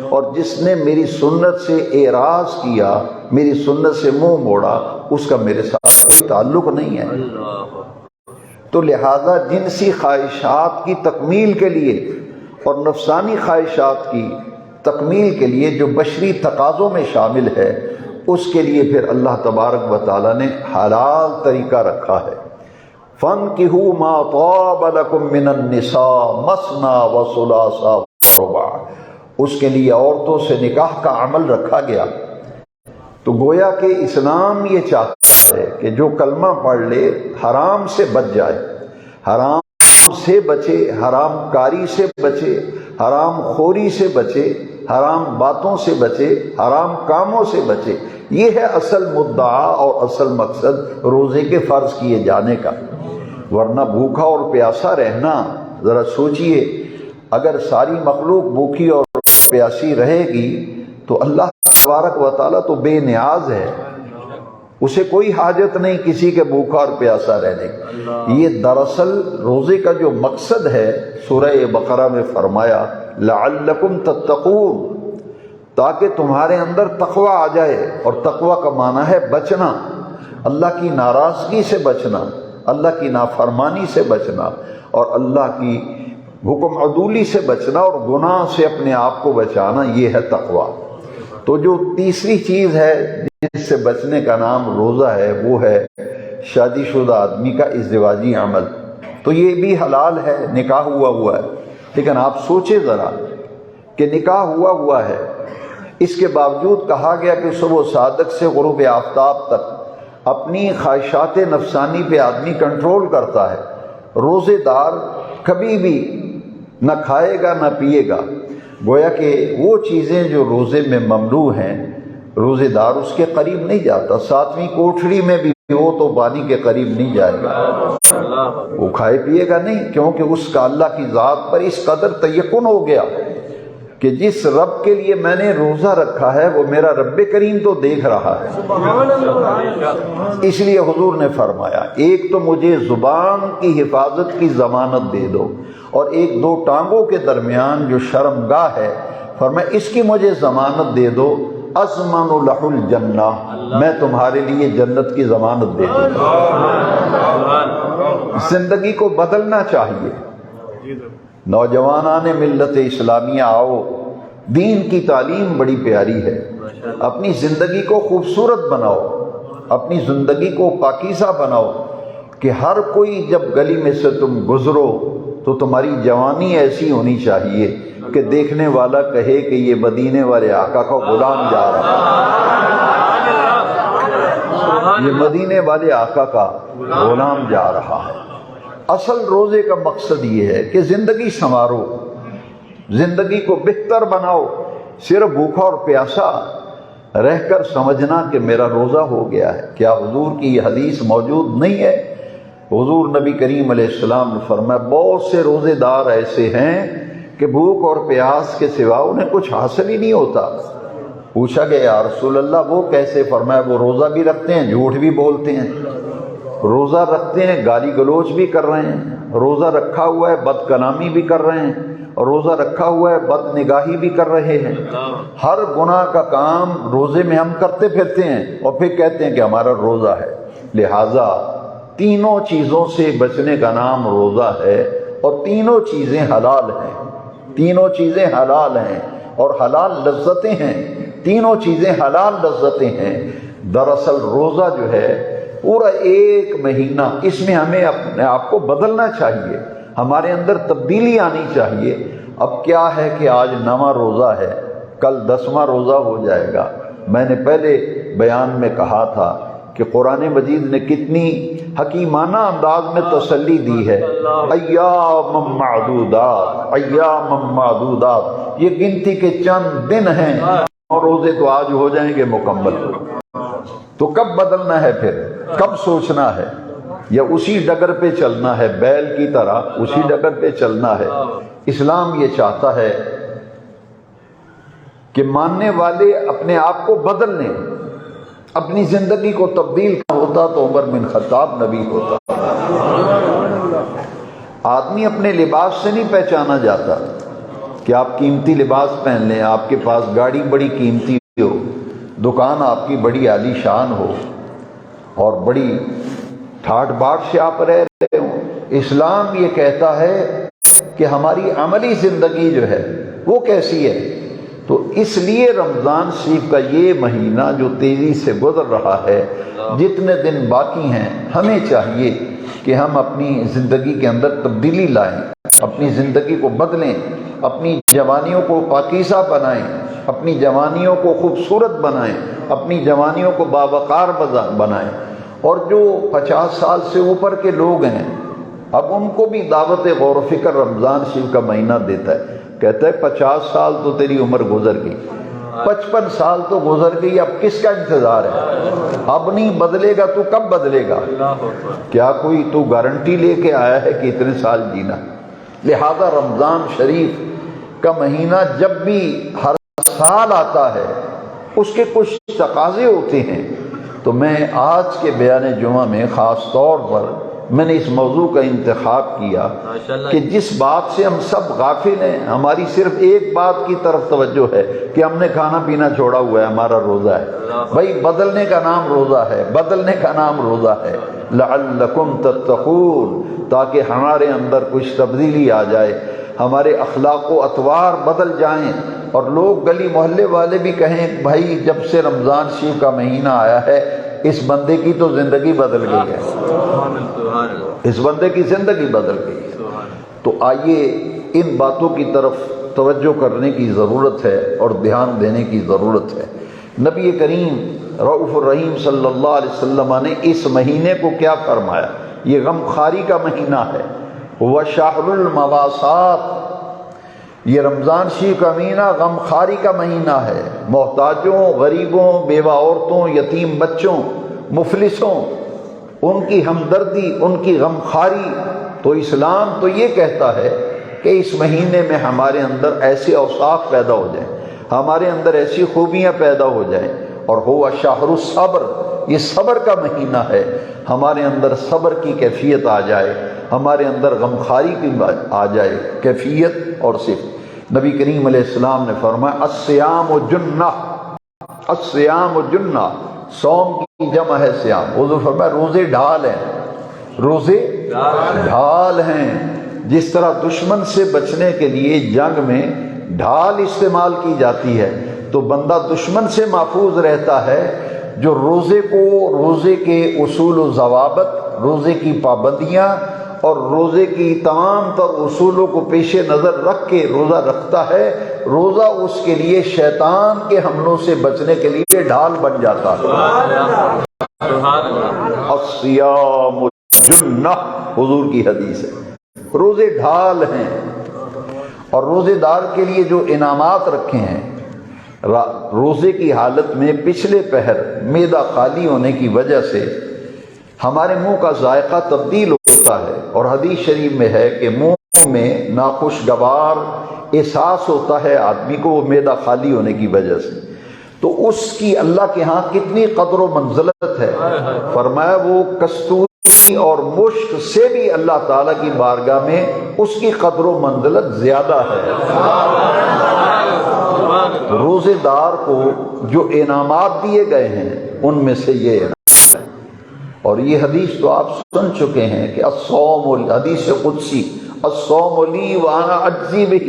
اور جس نے میری سنت سے اعراض کیا، میری سنت سے منہ موڑا، اس کا میرے ساتھ کوئی تعلق نہیں ہے۔ تو لہذا جنسی خواہشات کی تکمیل کے لیے اور نفسانی خواہشات کی تکمیل کے لیے جو بشری تقاضوں میں شامل ہے، اس کے لیے پھر اللہ تبارک و تعالیٰ نے حلال طریقہ رکھا ہے۔ فَانْكِحُوا مَا طَابَ لَكُم مِّنَ النِّسَاءِ مَثْنَىٰ وَثُلَاثَ وَرُبَاعَ، اس کے لیے عورتوں سے نکاح کا عمل رکھا گیا۔ تو گویا کہ اسلام یہ چاہتا ہے کہ جو کلمہ پڑھ لے حرام سے بچ جائے، حرام سے بچے، حرام کاری سے بچے، حرام خوری سے بچے، حرام باتوں سے بچے، حرام کاموں سے بچے۔ یہ ہے اصل مدعا اور اصل مقصد روزے کے فرض کیے جانے کا۔ ورنہ بھوکا اور پیاسا رہنا، ذرا سوچئے، اگر ساری مخلوق بھوکی اور پیاسی رہے گی تو اللہ تبارک و تعالیٰ تو بے نیاز ہے، اسے کوئی حاجت نہیں کسی کے بھوکا اور پیاسا رہنے کی۔ یہ دراصل روزے کا جو مقصد ہے، سورہ بقرہ میں فرمایا لعلکم تتقون، تاکہ تمہارے اندر تقوی آ جائے، اور تقوی کا معنی ہے بچنا، اللہ کی ناراضگی سے بچنا، اللہ کی نافرمانی سے بچنا، اور اللہ کی حکم عدولی سے بچنا، اور گناہ سے اپنے آپ کو بچانا، یہ ہے تقوی۔ تو جو تیسری چیز ہے جس سے بچنے کا نام روزہ ہے، وہ ہے شادی شدہ آدمی کا ازدواجی عمل۔ تو یہ بھی حلال ہے، نکاح ہوا ہے، لیکن آپ سوچیں ذرا کہ نکاح ہوا ہے، اس کے باوجود کہا گیا کہ صبح صادق سے غروب آفتاب تک اپنی خواہشات نفسانی پہ آدمی کنٹرول کرتا ہے۔ روزے دار کبھی بھی نہ کھائے گا نہ پیے گا، گویا کہ وہ چیزیں جو روزے میں ممنوع ہیں، روزے دار اس کے قریب نہیں جاتا۔ ساتویں کوٹھڑی میں بھی وہ تو پانی کے قریب نہیں جائے گا، وہ کھائے پیے گا نہیں، کیونکہ اس کا اللہ کی ذات پر اس قدر تیقن ہو گیا کہ جس رب کے لیے میں نے روزہ رکھا ہے وہ میرا رب کریم تو دیکھ رہا ہے۔ اس لیے حضور نے فرمایا ایک تو مجھے زبان کی حفاظت کی ضمانت دے دو، اور ایک دو ٹانگوں کے درمیان جو شرمگاہ ہے، فرمایا اس کی مجھے ضمانت دے دو، اضمن لہ الجنہ، میں تمہارے لیے جنت کی ضمانت دے دوں۔ زندگی کو بدلنا چاہیے۔ نوجوانان ملت اسلامیہ آؤ، دین کی تعلیم بڑی پیاری ہے، اپنی زندگی کو خوبصورت بناؤ، اپنی زندگی کو پاکیزہ بناؤ، کہ ہر کوئی جب گلی میں سے تم گزرو تو تمہاری جوانی ایسی ہونی چاہیے کہ دیکھنے والا کہے کہ یہ مدینے والے آقا کا غلام جا رہا ہے، یہ مدینے والے آقا کا غلام جا رہا ہے۔ اصل روزے کا مقصد یہ ہے کہ زندگی سنوارو، زندگی کو بہتر بناؤ۔ صرف بھوکا اور پیاسا رہ کر سمجھنا کہ میرا روزہ ہو گیا ہے، کیا حضور کی یہ حدیث موجود نہیں ہے؟ حضور نبی کریم علیہ السلام نے فرمایا بہت سے روزے دار ایسے ہیں کہ بھوک اور پیاس کے سوا انہیں کچھ حاصل ہی نہیں ہوتا، پوچھا گیا یا رسول اللہ وہ کیسے؟ فرمایا وہ روزہ بھی رکھتے ہیں، جھوٹ بھی بولتے ہیں، روزہ رکھتے ہیں گالی گلوچ بھی کر رہے ہیں، روزہ رکھا ہوا ہے بد کلامی بھی کر رہے ہیں، اور روزہ رکھا ہوا ہے بد نگاہی بھی کر رہے ہیں۔ ہر گناہ کا کام روزے میں ہم کرتے پھرتے ہیں اور پھر کہتے ہیں کہ ہمارا روزہ ہے۔ لہٰذا تینوں چیزوں سے بچنے کا نام روزہ ہے، اور تینوں چیزیں حلال ہیں، تینوں چیزیں حلال ہیں اور حلال لذتیں ہیں، تینوں چیزیں حلال لذتیں ہیں۔ دراصل روزہ جو ہے پورا ایک مہینہ، اس میں ہمیں اپنے آپ کو بدلنا چاہیے، ہمارے اندر تبدیلی آنی چاہیے۔ اب کیا ہے کہ آج 9واں روزہ ہے، کل 10واں روزہ ہو جائے گا۔ میں نے پہلے بیان میں کہا تھا کہ قرآن مجید نے کتنی حکیمانہ انداز میں تسلی دی ہے، ایام معدودات، ایام معدودات، یہ گنتی کے چند دن ہیں، اور روزے تو آج ہو جائیں گے مکمل۔ تو کب بدلنا ہے پھر؟ کب سوچنا ہے؟ یا اسی ڈگر پہ چلنا ہے، بیل کی طرح اسی ڈگر پہ چلنا ہے؟ اسلام یہ چاہتا ہے کہ ماننے والے اپنے آپ کو بدل لیں، اپنی زندگی کو تبدیل ہوتا تو عمر بن خطاب نبی ہوتا۔ آدمی اپنے لباس سے نہیں پہچانا جاتا کہ آپ قیمتی لباس پہن لیں، آپ کے پاس گاڑی بڑی قیمتی ہو، دکان آپ کی بڑی عالی شان ہو، اور بڑی ٹھاٹ باٹ سے آپ رہ رہے ہوں۔ اسلام یہ کہتا ہے کہ ہماری عملی زندگی جو ہے وہ کیسی ہے۔ تو اس لیے رمضان شریف کا یہ مہینہ جو تیزی سے گزر رہا ہے، جتنے دن باقی ہیں، ہمیں چاہیے کہ ہم اپنی زندگی کے اندر تبدیلی لائیں، اپنی زندگی کو بدلیں، اپنی جوانیوں کو پاکیزہ بنائیں، اپنی جوانیوں کو خوبصورت بنائیں، اپنی جوانیوں کو باوقار بنائیں۔ اور جو 50 سال سے اوپر کے لوگ ہیں، اب ان کو بھی دعوت غور و فکر رمضان شریف کا مہینہ دیتا ہے، کہتا ہے 50 سال تو تیری عمر گزر گئی، 55 سال تو گزر گئی، اب کس کا انتظار ہے؟ اب نہیں بدلے گا تو کب بدلے گا؟ کیا کوئی تو گارنٹی لے کے آیا ہے کہ اتنے سال جینا؟ لہذا رمضان شریف کا مہینہ جب بھی ہر سال آتا ہے اس کے کچھ تقاضے ہوتے ہیں۔ تو میں آج کے بیان جمعہ میں خاص طور پر میں نے اس موضوع کا انتخاب کیا کہ جس بات سے ہم سب غافل ہیں، ہماری صرف ایک بات کی طرف توجہ ہے کہ ہم نے کھانا پینا چھوڑا ہوا ہے، ہمارا روزہ ہے۔ بھائی بدلنے کا نام روزہ ہے، بدلنے کا نام روزہ ہے، لعلکم تتقون، تاکہ ہمارے اندر کچھ تبدیلی آ جائے، ہمارے اخلاق و اطوار بدل جائیں، اور لوگ گلی محلے والے بھی کہیں بھائی جب سے رمضان شریف کا مہینہ آیا ہے اس بندے کی تو زندگی بدل گئی ہے، اس بندے کی زندگی بدل گئی ہے۔ تو آئیے ان باتوں کی طرف توجہ کرنے کی ضرورت ہے اور دھیان دینے کی ضرورت ہے۔ نبی کریم رؤوف الرحیم صلی اللہ علیہ وسلم نے اس مہینے کو کیا فرمایا؟ یہ غمخواری کا مہینہ ہے، وہ شہر المواسات، یہ رمضان شریف کا مہینہ غمخواری کا مہینہ ہے، محتاجوں، غریبوں، بیوہ عورتوں، یتیم بچوں، مفلسوں، ان کی ہمدردی، ان کی غمخواری۔ تو اسلام تو یہ کہتا ہے کہ اس مہینے میں ہمارے اندر ایسے اوصاف پیدا ہو جائیں، ہمارے اندر ایسی خوبیاں پیدا ہو جائیں، اور ہوا شہر الصبر، یہ صبر کا مہینہ ہے، ہمارے اندر صبر کی کیفیت آ جائے، ہمارے اندر غمخواری کی آ جائے کیفیت اور صفت۔ نبی کریم علیہ السلام نے فرمایا الصیام جنہ، الصیام جنہ، صوم کی جمع ہے صیام۔ حضور فرمایا روزے ڈھال ہیں، روزے ڈھال ہیں۔ جس طرح دشمن سے بچنے کے لیے جنگ میں ڈھال استعمال کی جاتی ہے، تو بندہ دشمن سے محفوظ رہتا ہے جو روزے کو، روزے کے اصول و ضوابط، روزے کی پابندیاں اور روزے کی تمام تر اصولوں کو پیش نظر رکھ کے روزہ رکھتا ہے۔ روزہ اس کے لیے شیطان کے حملوں سے بچنے کے لیے ڈھال بن جاتا ہے۔ الصیام جنہ، حضور کی حدیث ہے، روزے ڈھال ہیں۔ اور روزے دار کے لیے جو انعامات رکھے ہیں، روزے کی حالت میں پچھلے پہر معدہ خالی ہونے کی وجہ سے ہمارے منہ کا ذائقہ تبدیل ہوتا ہے، اور حدیث شریف میں ہے کہ منہ میں ناخوشگوار احساس ہوتا ہے آدمی کو، وہ معدہ خالی ہونے کی وجہ سے۔ تو اس کی اللہ کے ہاں کتنی قدر و منزلت ہے. فرمایا وہ کستوری اور مشک سے بھی اللہ تعالیٰ کی بارگاہ میں اس کی قدر و منزلت زیادہ ہے. روزے دار کو جو انعامات دیے گئے ہیں ان میں سے یہ انعام ہے. اور یہ حدیث تو آپ سن چکے ہیں کہ الصوم، حدیث قدسی، الصوم لی وانا اجزی بہ.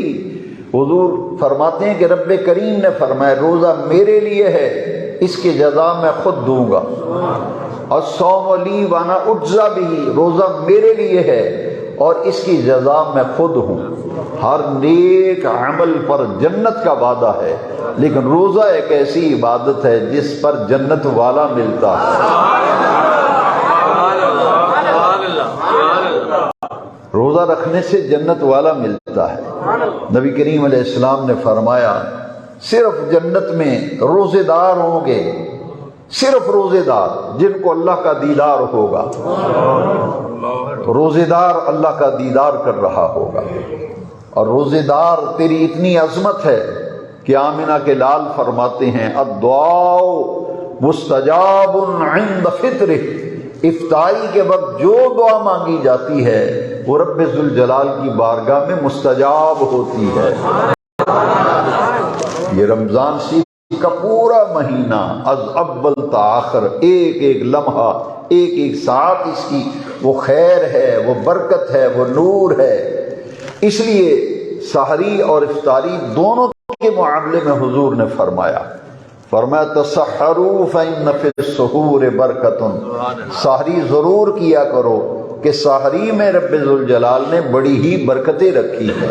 حضور فرماتے ہیں کہ رب کریم نے فرمایا روزہ میرے لیے ہے، اس کی جزا میں خود دوں گا. الصوم لی وانا اجزا بہ، روزہ میرے لیے ہے اور اس کی جزا میں خود ہوں. ہر نیک عمل پر جنت کا وعدہ ہے، لیکن روزہ ایک ایسی عبادت ہے جس پر جنت والا ملتا ہے. روزہ رکھنے سے جنت والا ملتا ہے. نبی کریم علیہ السلام نے فرمایا صرف جنت میں روزے دار ہوں گے، صرف روزے دار جن کو اللہ کا دیدار ہوگا. روزے دار اللہ کا دیدار کر رہا ہوگا. اور روزے دار تیری اتنی عظمت ہے کہ آمنہ کے لال فرماتے ہیں الدعاء مستجاب عند فطرہ، افطاری کے وقت جو دعا مانگی جاتی ہے وہ رب ذوالجلال کی بارگاہ میں مستجاب ہوتی ہے. یہ رمضان شریف کا پورا مہینہ از اول تا آخر، ایک ایک لمحہ، ایک ایک ساعت اس کی وہ خیر ہے، وہ برکت ہے، وہ نور ہے. اس لیے سحری اور افطاری دونوں کے معاملے میں حضور نے فرمایا تسحروا فإن فی السحور برکت. سحری ضرور کیا کرو کہ سحری میں رب ذوالجلال نے بڑی ہی برکتیں رکھی ہیں.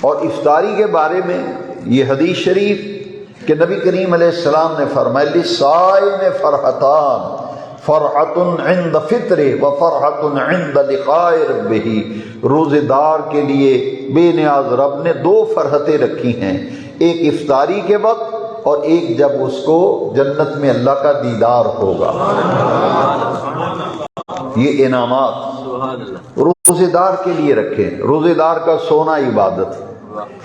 اور افطاری کے بارے میں یہ حدیث شریف کہ نبی کریم علیہ السلام نے فرمایا للصائم فرحتان، فرحۃ عند فطر و فرحۃ عند لقاء ربہ. روزے دار کے لیے بے نیاز رب نے دو فرحتیں رکھی ہیں، ایک افطاری کے وقت اور ایک جب اس کو جنت میں اللہ کا دیدار ہوگا. یہ انعامات روزے دار کے لیے رکھیں. روزے دار کا سونا عبادت ہے.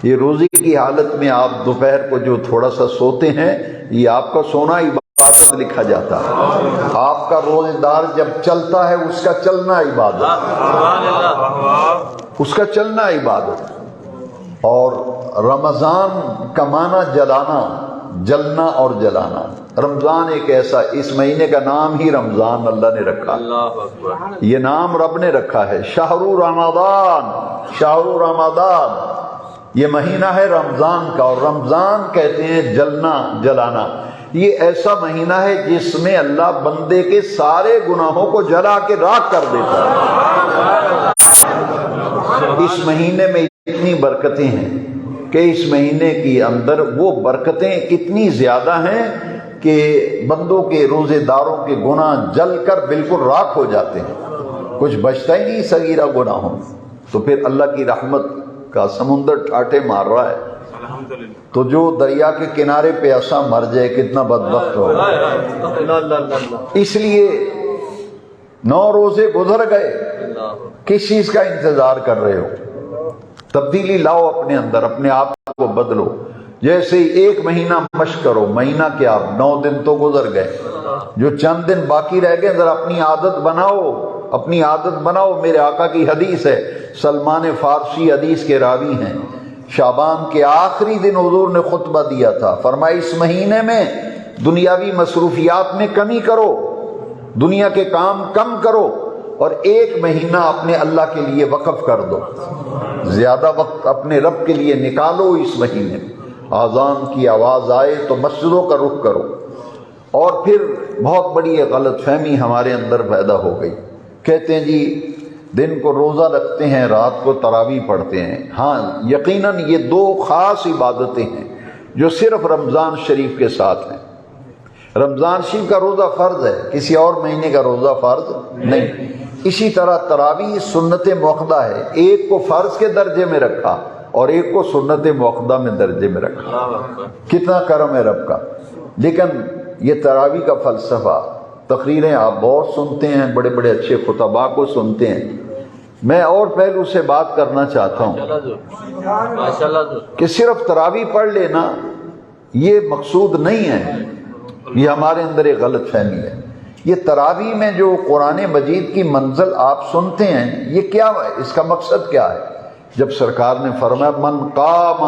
یہ روزے کی حالت میں آپ دوپہر کو جو تھوڑا سا سوتے ہیں یہ آپ کا سونا عبادت لکھا جاتا ہے. آپ کا روزے دار جب چلتا ہے اس کا چلنا عبادت، اس کا چلنا عبادت. اور رمضان کا معنی جلانا، جلنا اور جلانا. رمضان ایک ایسا، اس مہینے کا نام ہی رمضان اللہ نے رکھا. یہ نام رب نے رکھا ہے. شہر رمضان، شہر رمضان، یہ مہینہ ہے رمضان کا. اور رمضان کہتے ہیں جلنا، جلانا. یہ ایسا مہینہ ہے جس میں اللہ بندے کے سارے گناہوں کو جلا کے راکھ کر دیتا ہے. اس مہینے میں اتنی برکتیں ہیں کہ اس مہینے کی اندر وہ برکتیں اتنی زیادہ ہیں کہ بندوں کے، روزے داروں کے گناہ جل کر بالکل راکھ ہو جاتے ہیں، کچھ بچتا ہی نہیں صغیرہ گناہوں. تو پھر اللہ کی رحمت کا سمندر ٹھاٹھے مار رہا ہے. تو جو دریا کے کنارے پہ ایسا مر جائے کتنا بدبخت ہوگا. اس لیے 9 روزے گزر گئے، کس چیز کا انتظار کر رہے ہو؟ تبدیلی لاؤ اپنے اندر، اپنے آپ کو بدلو. جیسے ایک مہینہ مشق کرو، مہینہ کیا 9 دن تو گزر گئے، جو چند دن باقی رہ گئے ذرا اپنی عادت بناؤ، اپنی عادت بناؤ. میرے آقا کی حدیث ہے، سلمان فارسی حدیث کے راوی ہیں. شعبان کے آخری دن حضور نے خطبہ دیا تھا. فرمایا اس مہینے میں دنیاوی مصروفیات میں کمی کرو، دنیا کے کام کم کرو اور ایک مہینہ اپنے اللہ کے لیے وقف کر دو. زیادہ وقت اپنے رب کے لیے نکالو اس مہینے میں. اذان کی آواز آئے تو مسجدوں کا رخ کرو. اور پھر بہت بڑی غلط فہمی ہمارے اندر پیدا ہو گئی. کہتے ہیں جی دن کو روزہ رکھتے ہیں، رات کو تراویح پڑھتے ہیں. ہاں یقیناً یہ 2 خاص عبادتیں ہیں جو صرف رمضان شریف کے ساتھ ہیں. رمضان شریف کا روزہ فرض ہے، کسی اور مہینے کا روزہ فرض نہیں. اسی طرح تراویح سنت موقدہ ہے، ایک کو فرض کے درجے میں رکھا اور ایک کو سنت موقدہ میں درجے میں رکھا. کتنا کرم ہے رب کا. لیکن یہ تراویح کا فلسفہ، تقریریں آپ بہت سنتے ہیں، بڑے بڑے اچھے خطباء کو سنتے ہیں. میں اور پہلو سے بات کرنا چاہتا ہوں کہ صرف تراویح پڑھ لینا یہ مقصود نہیں ہے، یہ ہمارے اندر ایک غلط فہمی ہے۔ یہ تراویح میں جو قرآن مجید کی منزل آپ سنتے ہیں، یہ کیا ہے؟ اس کا مقصد کیا ہے؟ جب سرکار نے فرمایا من قام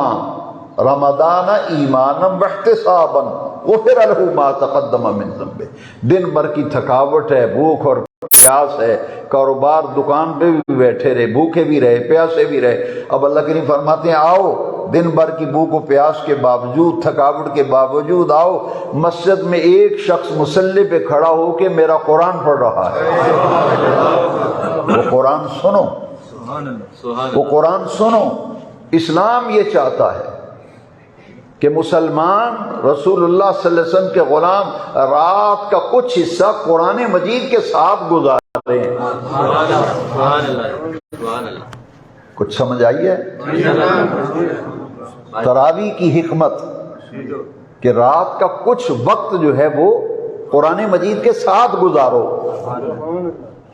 رمضان ایمانا واحتسابا غفر له ما تقدم من ذنبہ، دن بھر کی تھکاوٹ ہے، بھوک اور پیاس ہے، کاروبار دکان پہ بھی بیٹھے رہے، بھوکے بھی رہے، پیاسے بھی رہے، اب اللہ کریم فرماتے ہیں آؤ، دن بھر کی بھوک و پیاس کے باوجود، تھکاوٹ کے باوجود آؤ، مسجد میں ایک شخص مصلی پہ کھڑا ہو کے میرا قرآن پڑھ رہا ہے، وہ قرآن سنو، وہ قرآن سنو۔ اسلام یہ چاہتا ہے کہ مسلمان رسول اللہ صلی اللہ علیہ وسلم کے غلام رات کا کچھ حصہ قرآن مجید کے ساتھ گزارے ہیں۔ کچھ سمجھ آئی ہے؟ تراویح کی حکمت کہ رات کا کچھ وقت جو ہے وہ قرآن مجید کے ساتھ گزارو،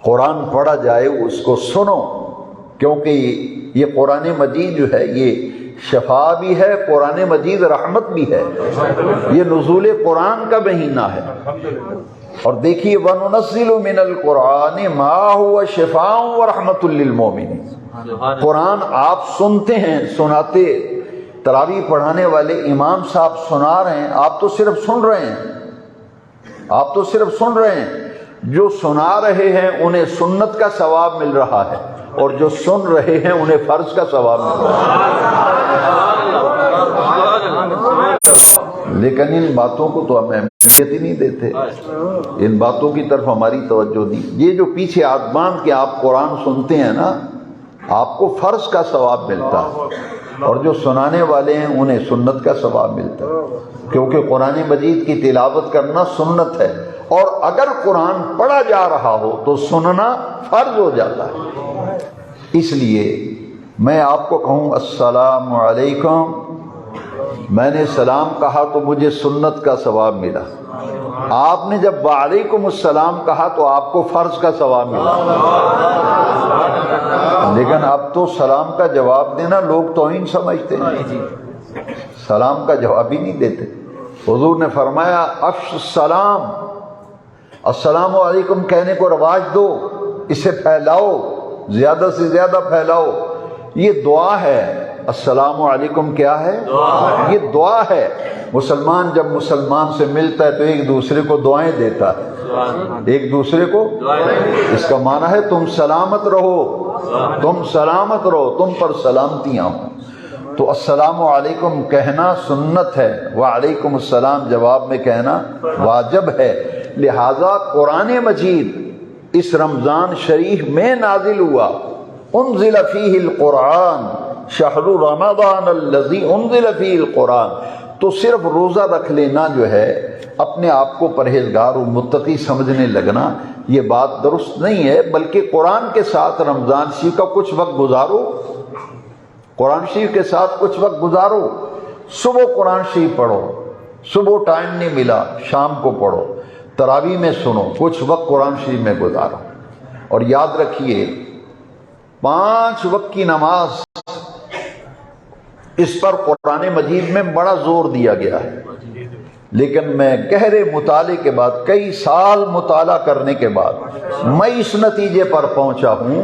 قرآن پڑھا جائے، اس کو سنو، کیونکہ یہ قرآن مجید جو ہے یہ شفا بھی ہے، قرآن مجید رحمت بھی ہے، یہ نزول قرآن کا مہینہ ہے۔ اور دیکھیے وَنُنَزِّلُ مِنَ الْقُرْآنِ مَا هُوَ شِفَاءٌ وَرَحْمَةٌ لِّلْمُؤْمِنِينَ، قرآن آپ سنتے ہیں، سناتے، تراویح پڑھانے والے امام صاحب سنا رہے ہیں، آپ تو صرف سن رہے ہیں، آپ تو صرف سن رہے ہیں، جو سنا رہے ہیں انہیں سنت کا ثواب مل رہا ہے، اور جو سن رہے ہیں انہیں فرض کا ثواب مل رہا ہے۔ لیکن ان باتوں کو تو ہم اہمیت ہی نہیں دیتے، ان باتوں کی طرف ہماری توجہ نہیں۔ یہ جو پیچھے آسمان کے آپ قرآن سنتے ہیں نا، آپ کو فرض کا ثواب ملتا ہے، اور جو سنانے والے ہیں انہیں سنت کا ثواب ملتا ہے، کیونکہ قرآن مجید کی تلاوت کرنا سنت ہے، اور اگر قرآن پڑھا جا رہا ہو تو سننا فرض ہو جاتا ہے۔ اس لیے میں آپ کو کہوں السلام علیکم، میں نے سلام کہا تو مجھے سنت کا ثواب ملا، آپ نے جب وعلیکم السلام کہا تو آپ کو فرض کا ثواب ملا۔ لیکن اب تو سلام کا جواب دینا لوگ توہین سمجھتے ہیں، سلام کا جواب ہی نہیں دیتے۔ حضور نے فرمایا افش السلام، السلام علیکم کہنے کو رواج دو، اسے پھیلاؤ، زیادہ سے زیادہ پھیلاؤ۔ یہ دعا ہے، السلام علیکم کیا ہے؟ یہ دعا ہے۔ مسلمان جب مسلمان سے ملتا ہے تو ایک دوسرے کو دعائیں دیتا ہے، ایک دوسرے کو، اس کا معنی ہے تم سلامت رہو، تم سلامت رہو، تم پر سلامتیاں ہوں۔ تو السلام علیکم کہنا سنت ہے، وعلیکم السلام جواب میں کہنا واجب ہے۔ لہذا قرآن مجید اس رمضان شریف میں نازل ہوا، انزل فیہ القرآن شہر رمضان الذی انزل فیہ القرآن، تو صرف روزہ رکھ لینا جو ہے، اپنے آپ کو پرہیزگار و متقی سمجھنے لگنا، یہ بات درست نہیں ہے، بلکہ قرآن کے ساتھ رمضان شریف کا کچھ وقت گزارو، قرآن شریف کے ساتھ کچھ وقت گزارو۔ صبح قرآن شریف پڑھو، صبح ٹائم نہیں ملا شام کو پڑھو، تراویح میں سنو، کچھ وقت قرآن شریف میں گزارو۔ اور یاد رکھیے 5 وقت کی نماز، اس پر قرآن مجید میں بڑا زور دیا گیا ہے، لیکن میں گہرے مطالعے کے بعد، کئی سال مطالعہ کرنے کے بعد میں اس نتیجے پر پہنچا ہوں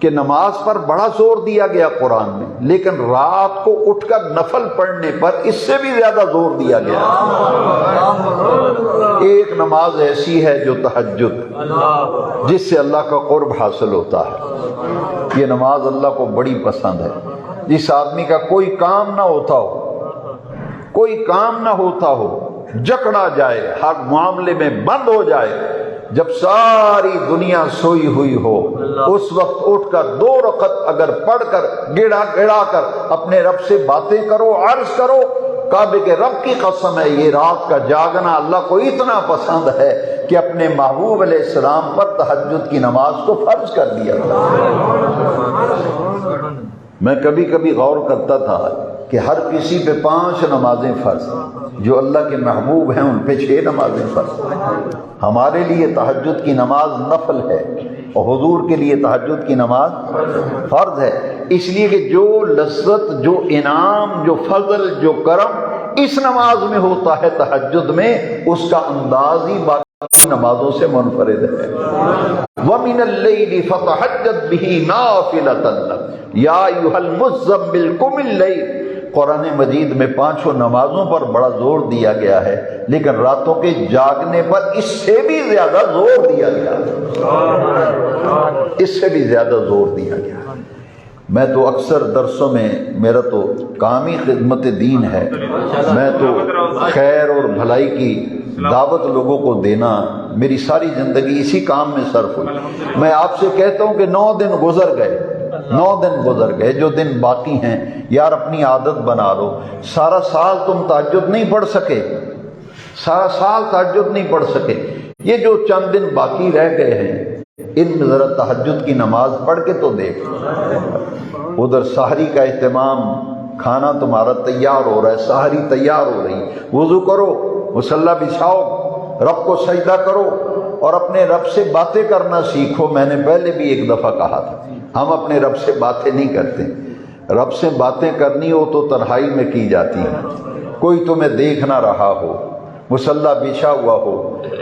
کہ نماز پر بڑا زور دیا گیا قرآن میں، لیکن رات کو اٹھ کر نفل پڑھنے پر اس سے بھی زیادہ زور دیا گیا۔ ایک نماز ایسی ہے جو تہجد، جس سے اللہ کا قرب حاصل ہوتا ہے، یہ نماز اللہ کو بڑی پسند ہے۔ جس آدمی کا کوئی کام نہ ہوتا ہو، کوئی کام نہ ہوتا ہو، جکڑا جائے، ہر معاملے میں بند ہو جائے، جب ساری دنیا سوئی ہوئی ہو، اس وقت اٹھ کر 2 رکعت اگر پڑھ کر گڑا گڑا کر اپنے رب سے باتیں کرو، عرض کرو، کعبے کے رب کی قسم ہے یہ رات کا جاگنا اللہ کو اتنا پسند ہے کہ اپنے محبوب علیہ السلام پر تہجد کی نماز کو فرض کر دیا تھا۔ میں کبھی کبھی غور کرتا تھا کہ ہر کسی پہ 5 نمازیں فرض، جو اللہ کے محبوب ہیں ان پہ 6 نمازیں فرض۔ ہمارے لیے تہجد کی نماز نفل ہے، اور حضور کے لیے تہجد کی نماز فرض ہے، اس لیے کہ جو لذت، جو انعام، جو فضل، جو کرم اس نماز میں ہوتا ہے تہجد میں، اس کا انداز ہی باقی نمازوں سے منفرد ہے۔ وَمِنَ اللَّيْلِ فَتَہجد بِهِ نَافِلَةً لَكَ یا ایھا المزمل قم الليل۔ قرآن مجید میں پانچوں نمازوں پر بڑا زور دیا گیا ہے، لیکن راتوں کے جاگنے پر اس سے بھی زیادہ زور دیا گیا، اس سے بھی زیادہ زور دیا گیا۔ میں تو اکثر درسوں میں، میرا تو کام ہی خدمت دین ہے، میں تو خیر اور بھلائی کی دعوت لوگوں کو دینا، میری ساری زندگی اسی کام میں صرف ہوئی۔ میں آپ سے کہتا ہوں کہ 9 دن گزر گئے، 9 دن گزر گئے، جو دن باقی ہیں یار اپنی عادت بنا لو۔ سارا سال تم تہجد نہیں پڑھ سکے، سارا سال تہجد نہیں پڑھ سکے، یہ جو چند دن باقی رہ گئے ہیں ان میں ذرا تہجد کی نماز پڑھ کے تو دیکھ۔ ادھر سحری کا اہتمام، کھانا تمہارا تیار ہو رہا ہے، سحری تیار ہو رہی، وضو کرو، مصلی بچھاؤ، رب کو سجدہ کرو اور اپنے رب سے باتیں کرنا سیکھو۔ میں نے پہلے بھی ایک دفعہ کہا تھا، ہم اپنے رب سے باتیں نہیں کرتے، رب سے باتیں کرنی ہو تو تنہائی میں کی جاتی ہیں، کوئی تمہیں دیکھ نہ رہا ہو، مصلی بچھا ہوا ہو،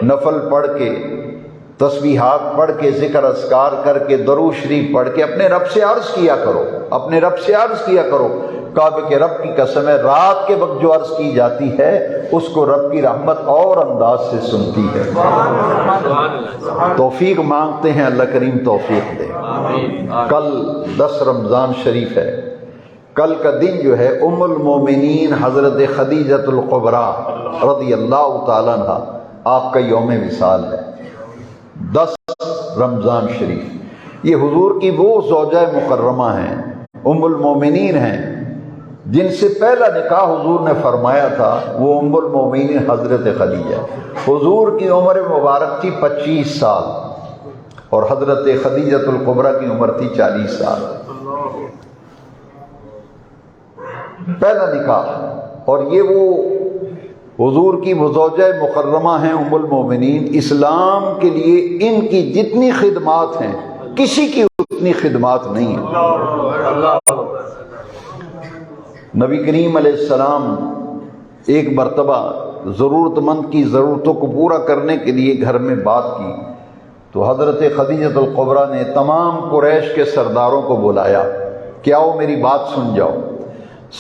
نفل پڑھ کے، تسبیحات پڑھ کے، ذکر اذکار کر کے، درود شریف پڑھ کے اپنے رب سے عرض کیا کرو، اپنے رب سے عرض کیا کرو۔ کعبے کے رب کی قسم ہے، رات کے وقت جو عرض کی جاتی ہے اس کو رب کی رحمت اور انداز سے سنتی ہے۔ توفیق مانگتے ہیں، اللہ کریم توفیق دے۔ کل 10 رمضان شریف ہے، کل کا دن جو ہے ام المومنین حضرت خدیجۃ الکبریٰ رضی اللہ تعالیٰ عنہ آپ کا یوم وصال ہے، 10 رمضان شریف۔ یہ حضور کی وہ زوجہ مکرمہ ہیں، ام المومنین ہیں، جن سے پہلا نکاح حضور نے فرمایا تھا، وہ ام المومنین حضرت خدیجہ۔ حضور کی عمر مبارک تھی 25 سال اور حضرت خدیجۃ الکبریٰ کی عمر تھی 40 سال۔ پہلا نکاح، اور یہ وہ حضور کی وہ زوجہ مکرمہ ہیں ام المومنین۔ اسلام کے لیے ان کی جتنی خدمات ہیں کسی کی اتنی خدمات نہیں ہیں۔ نبی کریم علیہ السلام ایک مرتبہ ضرورت مند کی ضرورتوں کو پورا کرنے کے لیے گھر میں بات کی تو حضرت خدیجۃ الکبریٰ نے تمام قریش کے سرداروں کو بلایا کہ آؤ میری بات سن جاؤ۔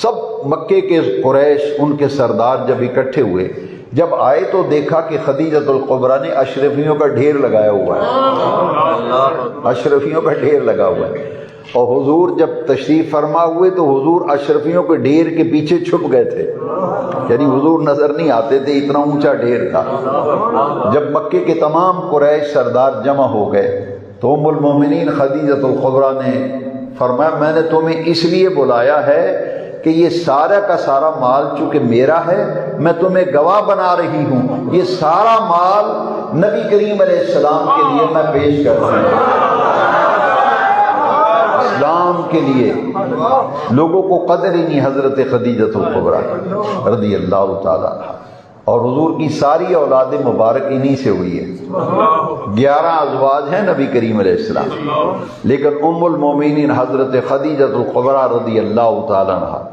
سب مکے کے قریش، ان کے سردار جب اکٹھے ہوئے، جب آئے تو دیکھا کہ خدیجۃ الکبریٰ نے اشرفیوں کا ڈھیر لگایا ہوا ہے، اشرفیوں کا ڈھیر لگا ہوا ہے، اور حضور جب تشریف فرما ہوئے تو حضور اشرفیوں کے ڈھیر کے پیچھے چھپ گئے تھے، یعنی حضور نظر نہیں آتے تھے، اتنا اونچا ڈھیر تھا۔ جب مکے کے تمام قریش سردار جمع ہو گئے تو ام المومنین خدیجۃ الکبریٰ نے فرمایا میں نے تمہیں اس لیے بلایا ہے کہ یہ سارا کا سارا مال چونکہ میرا ہے، میں تمہیں گواہ بنا رہی ہوں، یہ سارا مال نبی کریم علیہ السلام کے لیے میں پیش کر رہی ہوں۔ اسلام کے لیے لوگوں کو قدر ہی نہیں حضرت خدیجۃ الکبریٰ رضی اللہ تعالیٰ عنہ، اور حضور کی ساری اولاد مبارک انہی سے ہوئی ہے۔ 11 ازواج ہیں نبی کریم علیہ السلام، لیکن ام المومنین حضرت خدیجۃ الکبریٰ رضی اللہ تعالیٰ عنہ،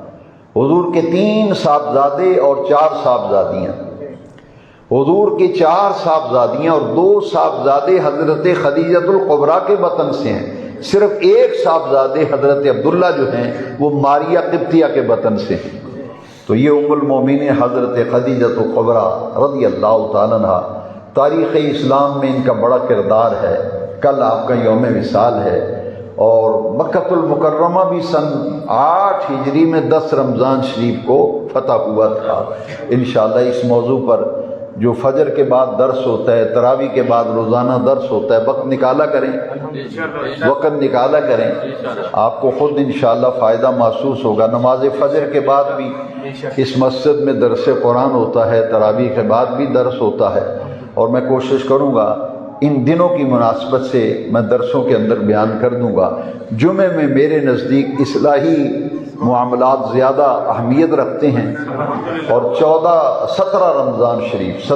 حضور کے 3 صاحبزادے اور 4 صاحبزادیاں، حضور کے 4 صاحبزادیاں اور 2 صاحبزادے حضرت خدیجۃ الکبریٰ کے وطن سے ہیں، صرف ایک صاحبزادے حضرت عبداللہ جو ہیں وہ ماریہ قبطیہ کے وطن سے ہیں۔ تو یہ ام المومنین حضرت خدیجۃ الکبریٰ رضی اللہ تعالیٰ عنہ، تاریخ اسلام میں ان کا بڑا کردار ہے۔ کل آپ کا یوم وصال ہے، اور مکۃ المکرمہ بھی سن 8 ہجری میں 10 رمضان شریف کو فتح ہوا تھا۔ انشاءاللہ اس موضوع پر جو فجر کے بعد درس ہوتا ہے، تراویح کے بعد روزانہ درس ہوتا ہے، وقت نکالا کریں، وقت نکالا کریں، آپ کو خود انشاءاللہ فائدہ محسوس ہوگا۔ نماز فجر کے بعد بھی اس مسجد میں درس قرآن ہوتا ہے، تراویح کے بعد بھی درس ہوتا ہے، اور میں کوشش کروں گا ان دنوں کی مناسبت سے میں درسوں کے اندر بیان کر دوں گا۔ جمعے میں میرے نزدیک اصلاحی معاملات زیادہ اہمیت رکھتے ہیں، اور 17 رمضان شریف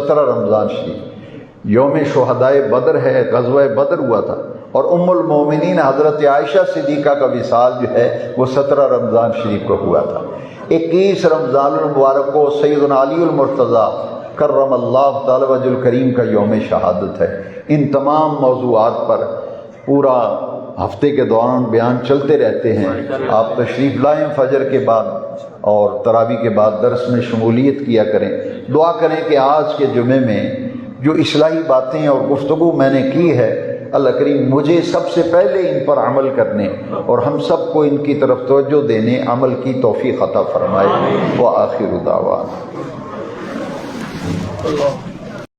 یوم شہدائے بدر ہے، غزوہ بدر ہوا تھا، اور ام المومنین حضرت عائشہ صدیقہ کا وصال جو ہے وہ 17 رمضان شریف کو ہوا تھا۔ 21 رمضان المبارک کو سیدنا علی المرتضیٰ کرم اللہ تعالی وجہ الکریم کا یوم شہادت ہے۔ ان تمام موضوعات پر پورا ہفتے کے دوران بیان چلتے رہتے ہیں۔ آپ تشریف لائیں فجر کے بعد اور تراویح کے بعد درس میں شمولیت کیا کریں۔ دعا کریں کہ آج کے جمعے میں جو اصلاحی باتیں اور گفتگو میں نے کی ہے، اللہ کریم مجھے سب سے پہلے ان پر عمل کرنے اور ہم سب کو ان کی طرف توجہ دینے عمل کی توفیق عطا فرمائے۔ وآخر دعوانا